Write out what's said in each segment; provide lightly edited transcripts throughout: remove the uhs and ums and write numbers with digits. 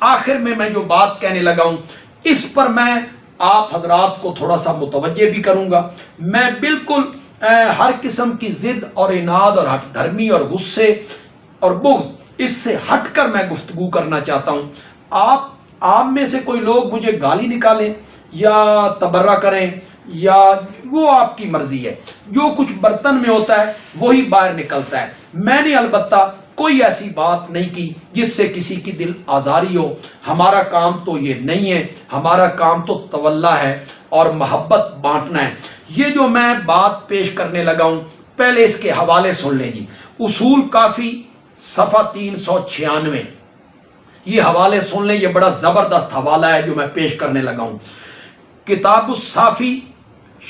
آخر میں جو بات کہنے لگا ہوں اس پر میں آپ حضرات کو تھوڑا سا متوجہ بھی کروں گا۔ میں بالکل ہر قسم کی ضد اور اناد اور ہٹ دھرمی اور غصے اور بغض اس سے ہٹ کر میں گفتگو کرنا چاہتا ہوں۔ آپ میں سے کوئی لوگ مجھے گالی نکالیں یا تبرہ کریں یا وہ آپ کی مرضی ہے، جو کچھ برتن میں ہوتا ہے وہی باہر نکلتا ہے۔ میں نے البتہ کوئی ایسی بات نہیں کی جس سے کسی کی دل آزاری ہو۔ ہمارا کام تو یہ نہیں ہے، ہمارا کام تو تولا ہے اور محبت بانٹنا ہے۔ یہ جو میں بات پیش کرنے لگا ہوں پہلے اس کے حوالے سن لیں جی۔ اصول کافی صفحہ 396، یہ حوالے سن لیں، یہ بڑا زبردست حوالہ ہے جو میں پیش کرنے لگا ہوں۔ کتاب الصافی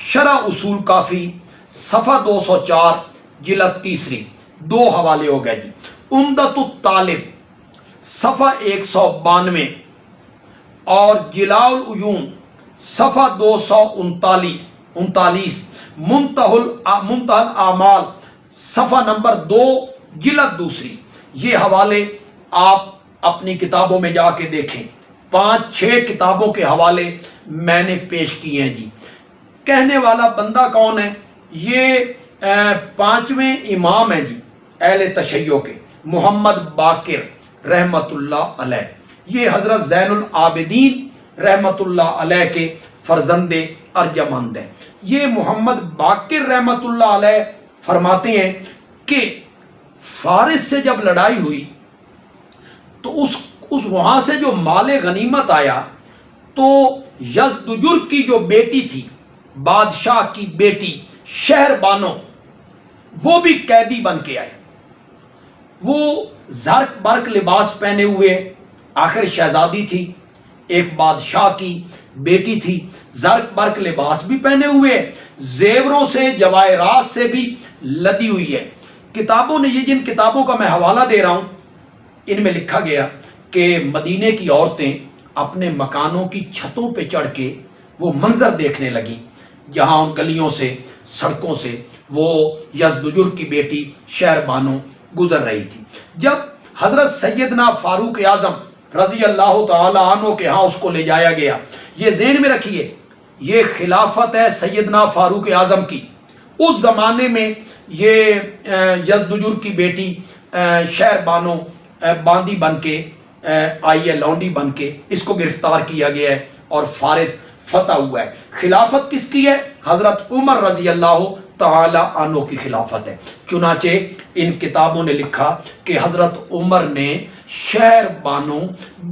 شرح اصول کافی صفحہ 204 جلد تیسری، دو حوالے ہو گئے جی۔ عمدۃ الطالب صفحہ 192 اور جلاء العیون صفحہ 239، منتہی الاعمال صفحہ نمبر 2 جلد دوسری۔ یہ حوالے آپ اپنی کتابوں میں جا کے دیکھیں، 5-6 کتابوں کے حوالے میں نے پیش کیے ہیں جی۔ کہنے والا بندہ کون ہے؟ یہ 5ویں امام ہیں جی اہل تشیع کے، محمد باقر رحمت اللہ علیہ۔ یہ حضرت زین العابدین رحمت اللہ علیہ کے فرزند ارجمند ہیں۔ یہ محمد باقر رحمت اللہ علیہ فرماتے ہیں کہ فارس سے جب لڑائی ہوئی تو اس وہاں سے جو مال غنیمت آیا تو یزدجر کی جو بیٹی تھی، بادشاہ کی بیٹی شہر بانو، وہ بھی قیدی بن کے آئی۔ وہ زرق برق لباس پہنے ہوئے، آخر شہزادی تھی، ایک بادشاہ کی بیٹی تھی، زرق برق لباس بھی پہنے ہوئے، زیوروں سے جواہرات سے بھی لدی ہوئی ہے۔ کتابوں نے، یہ جن کتابوں کا میں حوالہ دے رہا ہوں ان میں لکھا گیا کہ مدینے کی عورتیں اپنے مکانوں کی چھتوں پہ چڑھ کے وہ منظر دیکھنے لگیں جہاں ان گلیوں سے، سڑکوں سے وہ یزدجر کی بیٹی شہر بانو گزر رہی تھی۔ جب حضرت سیدنا فاروق اعظم رضی اللہ تعالی عنہ کے ہاں اس کو لے جایا گیا، یہ ذہن میں رکھیے یہ خلافت ہے سیدنا فاروق اعظم کی۔ اس زمانے میں یہ یزدجر کی بیٹی شہر بانو باندی بن کے آئی ہے، لونڈی بن کے، اس کو گرفتار کیا گیا ہے اور فارس فتح ہوا ہے۔ خلافت کس کی ہے؟ حضرت عمر رضی اللہ تعالی عنہ کی خلافت ہے۔ چنانچہ ان کتابوں نے لکھا کہ حضرت عمر نے شہر بانو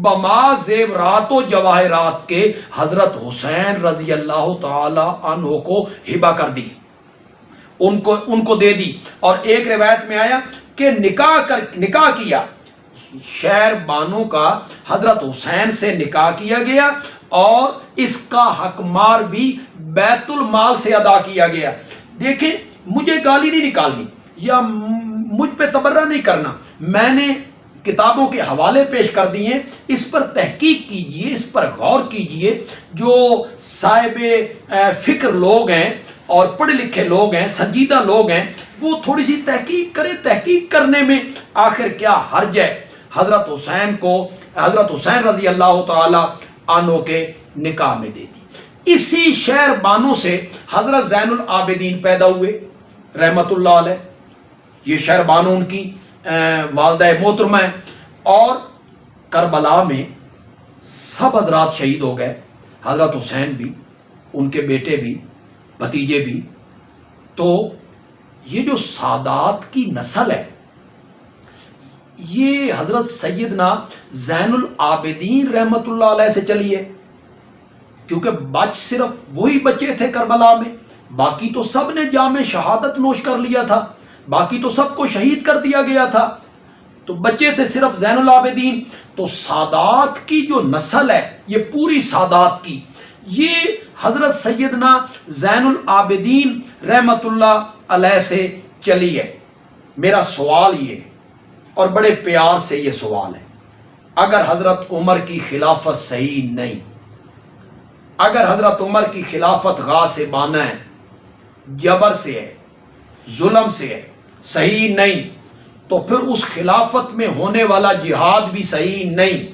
بما زیورات و جواہرات کے حضرت حسین رضی اللہ تعالی عنہ کو ہبہ کر دی، ان کو دے دی۔ اور ایک روایت میں آیا کہ نکاح کیا، شہر بانو کا حضرت حسین سے نکاح کیا گیا اور اس کا حق مار بھی بیت المال سے ادا کیا گیا۔ دیکھیں، مجھے گالی نہیں نکالنی یا مجھ پہ تبرہ نہیں کرنا، میں نے کتابوں کے حوالے پیش کر دیے ہیں، اس پر تحقیق کیجئے، اس پر غور کیجئے۔ جو صاحب فکر لوگ ہیں اور پڑھے لکھے لوگ ہیں، سنجیدہ لوگ ہیں، وہ تھوڑی سی تحقیق کریں۔ تحقیق کرنے میں آخر کیا حرج ہے؟ حضرت حسین رضی اللہ تعالی عنہ کے نکاح میں دے دی۔ اسی شہر بانو سے حضرت زین العابدین پیدا ہوئے رحمت اللہ علیہ۔ یہ شہر بانو ان کی والدہ محترمہ ہے، اور کربلا میں سب حضرات شہید ہو گئے، حضرت حسین بھی، ان کے بیٹے بھی، بھتیجے بھی۔ تو یہ جو سادات کی نسل ہے یہ حضرت سیدنا زین العابدین رحمت اللہ علیہ سے چلی ہے، کیونکہ بچ صرف وہی بچے تھے کربلا میں، باقی تو سب نے جام شہادت نوش کر لیا تھا، باقی تو سب کو شہید کر دیا گیا تھا، تو بچے تھے صرف زین العابدین۔ تو سادات کی جو نسل ہے، یہ پوری سادات کی، یہ حضرت سیدنا زین العابدین رحمت اللہ علیہ سے چلی ہے۔ میرا سوال یہ ہے، اور بڑے پیار سے یہ سوال ہے، اگر حضرت عمر کی خلافت صحیح نہیں، اگر حضرت عمر کی خلافت غاصبانہ ہے، جبر سے ہے، ظلم سے ہے، صحیح نہیں، تو پھر اس خلافت میں ہونے والا جہاد بھی صحیح نہیں۔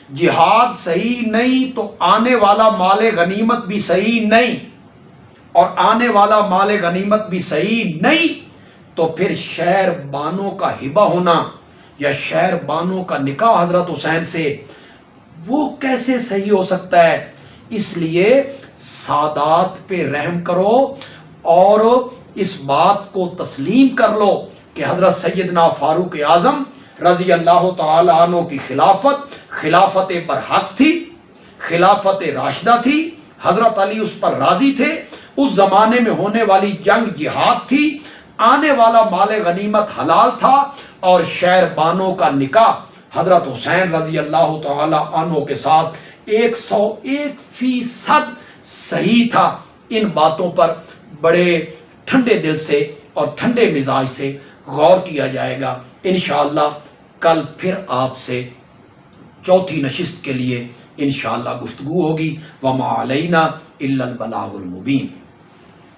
جہاد صحیح نہیں تو آنے والا مال غنیمت بھی صحیح نہیں، اور آنے والا مال غنیمت بھی صحیح نہیں تو پھر شہر بانوں کا ہبہ ہونا یا شہر بانوں کا نکاح حضرت حسین سے وہ کیسے صحیح ہو سکتا ہے؟ اس لیے سادات پہ رحم کرو اور اس بات کو تسلیم کر لو کہ حضرت سیدنا فاروق اعظم رضی اللہ تعالی عنہ کی خلافت برحق تھی، خلافت راشدہ تھی، حضرت علی اس پر راضی تھے، اس زمانے میں ہونے والی جنگ جہاد تھی، آنے والا مال غنیمت حلال تھا، اور شہر بانوں کا نکاح حضرت حسین رضی اللہ تعالی عنہ کے ساتھ 101% صحیح تھا۔ ان باتوں پر بڑے ٹھنڈے دل سے اور ٹھنڈے مزاج سے غور کیا جائے گا۔ انشاءاللہ کل پھر آپ سے چوتھی نشست کے لیے انشاءاللہ گفتگو ہوگی۔ وما علینا الا البلاغ المبین۔